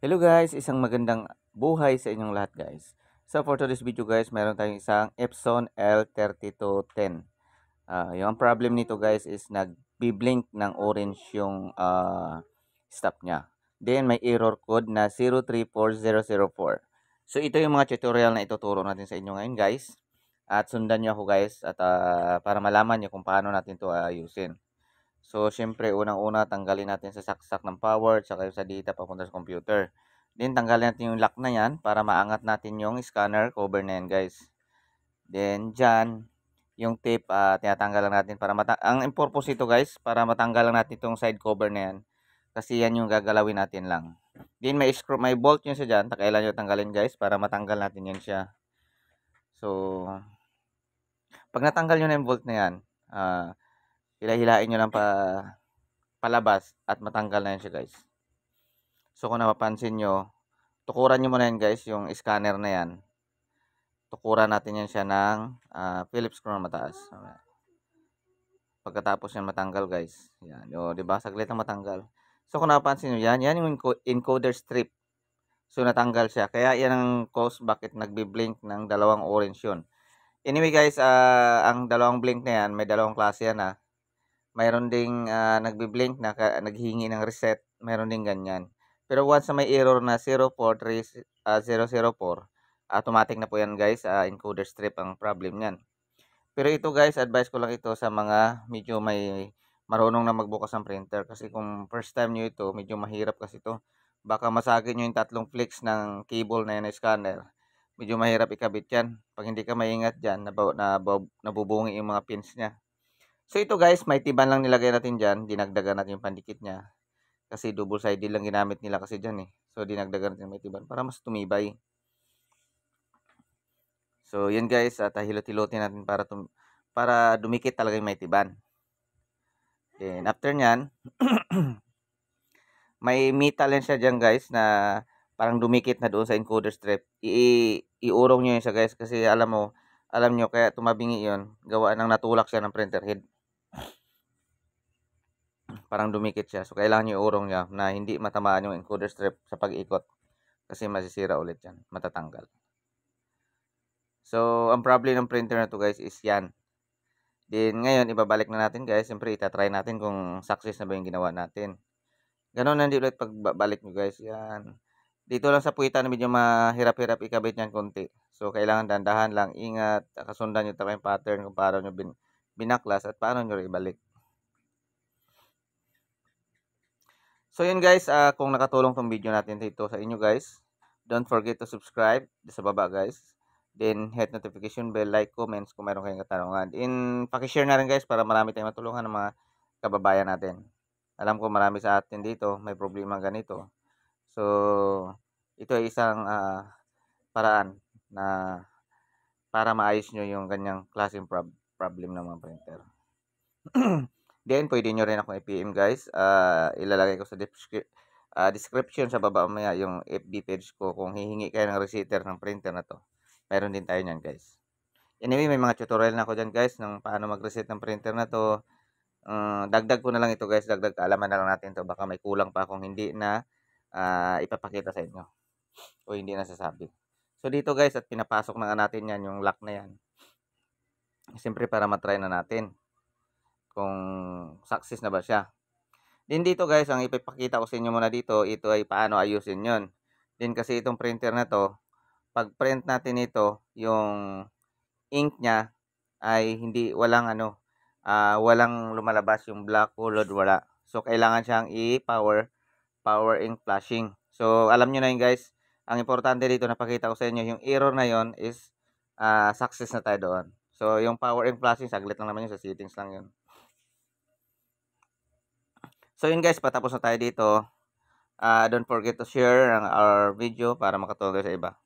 Hello guys, isang magandang buhay sa inyong lahat guys. So for today's video guys, meron tayong isang Epson L3210. Yung problem nito guys is nag-blink ng orange yung stop niya. Then may error code na 034004. So ito yung mga tutorial na ituturo natin sa inyo ngayon guys. At sundan nyo ako guys at para malaman nyo kung paano natin to ayusin. So, syempre, unang-una, tanggalin natin sa saksak ng power, tsaka sa data papunta sa computer. Then, tanggalin natin yung lock na yan para maangat natin yung scanner cover na yan, guys. Then, dyan, yung tape, tinatanggal lang natin para ang purpose ito, guys, para matanggal lang natin itong side cover na yan. Kasi yan yung gagalawin natin lang. Then, may screw, may bolt yun siya dyan. Kailan nyo tanggalin, guys, para matanggal natin yan siya. So, pag natanggal nyo na yung bolt na yan, hila-hilain nyo lang palabas at matanggal na yan siya guys. So kung napapansin nyo, tukuran nyo muna yan guys, yung scanner na yan. Tukuran natin yan siya ng Phillips screw na mataas. Pagkatapos yan matanggal guys. Yan, o, diba? Saglit na matanggal. So kung napapansin nyo yan, yan yung encoder strip. So natanggal siya. Kaya yan ang cause bakit nagbi-blink ng dalawang orange yun. Anyway guys, ang dalawang blink na yan, may dalawang klase yan mayroon ding nagbi-blink na naghihingi ng reset, mayroon ding ganyan. Pero once na may error na 043004, automatic na po yan guys, encoder strip ang problem niyan. Pero ito guys, advice ko lang ito sa mga medyo may marunong na magbukas ng printer. Kasi kung first time nyo ito, medyo mahirap kasi ito. Baka masagin nyo yung tatlong flicks ng cable na yan na scanner. Medyo mahirap ikabit yan. Pag hindi ka maingat dyan, nabubungi yung mga pins niya. So ito guys, may tiban lang nilagay natin dyan. Dinagdagan natin yung pandikit niya. Kasi double-sided lang ginamit nila kasi dyan eh. So dinagdagan natin may tiban para mas tumibay. So yan guys, at hilot-hilotin natin para dumikit talaga yung may tiban. Then after nyan, may metal yan siya dyan guys na parang dumikit na doon sa encoder strip. Iurong nyo yun siya guys kasi alam nyo kaya tumabingi yun. Gawa ng natulak siya ng printer head. Parang dumikit siya. So, kailangan nyo iurong niya na hindi matamaan yung encoder strip sa pag-ikot. Kasi masisira ulit yan. Matatanggal. So, ang problem ng printer na to guys is yan. Then, ngayon, ibabalik na natin guys. Siyempre, itatry natin kung success na ba yung ginawa natin. Ganon na ulit pagbalik nyo guys. Yan. Dito lang sa puwitan, medyo mahirap-hirap ikabit yan konti. So, kailangan dandahan lang, ingat, kasundan nyo talaga yung pattern kung paano nyo binaklas at paano nyo ibalik. So yun guys, kung nakatulong tong video natin dito sa inyo guys, don't forget to subscribe sa baba guys. Then hit notification bell, like, comments kung meron kayong katanungan. Paki-share na rin guys para marami tayong matulungan ng mga kababayan natin. Alam ko marami sa atin dito may problema ganito. So ito ay isang paraan na para maayos nyo yung ganyang klaseng problem ng mga printer. Then, pwede nyo rin ako i-PM guys. Ilalagay ko sa description sa baba mamaya yung FB page ko kung hihingi kayo ng receipt ng printer na to. Meron din tayo niyan guys. Anyway, may mga tutorial na ako dyan guys ng paano mag-reset ng printer na to. Dagdag ko na lang ito guys. Dagdag kaalaman na lang natin to. Baka may kulang pa kung hindi na ipapakita sa inyo. O hindi nasasabi. So, dito guys at pinapasok na natin yan yung lock na yan. Siyempre para matry na natin kung success na ba siya. Then dito guys, ang ipapakita ko sa inyo muna dito, ito ay paano ayusin yon. Then kasi itong printer na to, pag print natin ito, yung ink niya ay walang lumalabas yung black colored, wala. So kailangan siyang power ink flashing. So alam niyo na yun guys, ang importante dito napakita ko sa inyo, yung error na yon is success na tayo doon. So yung power ink flashing, saglit lang naman yun, sa settings lang yun. So yun guys, patapos na tayo dito. Don't forget to share our video para makatulong sa iba.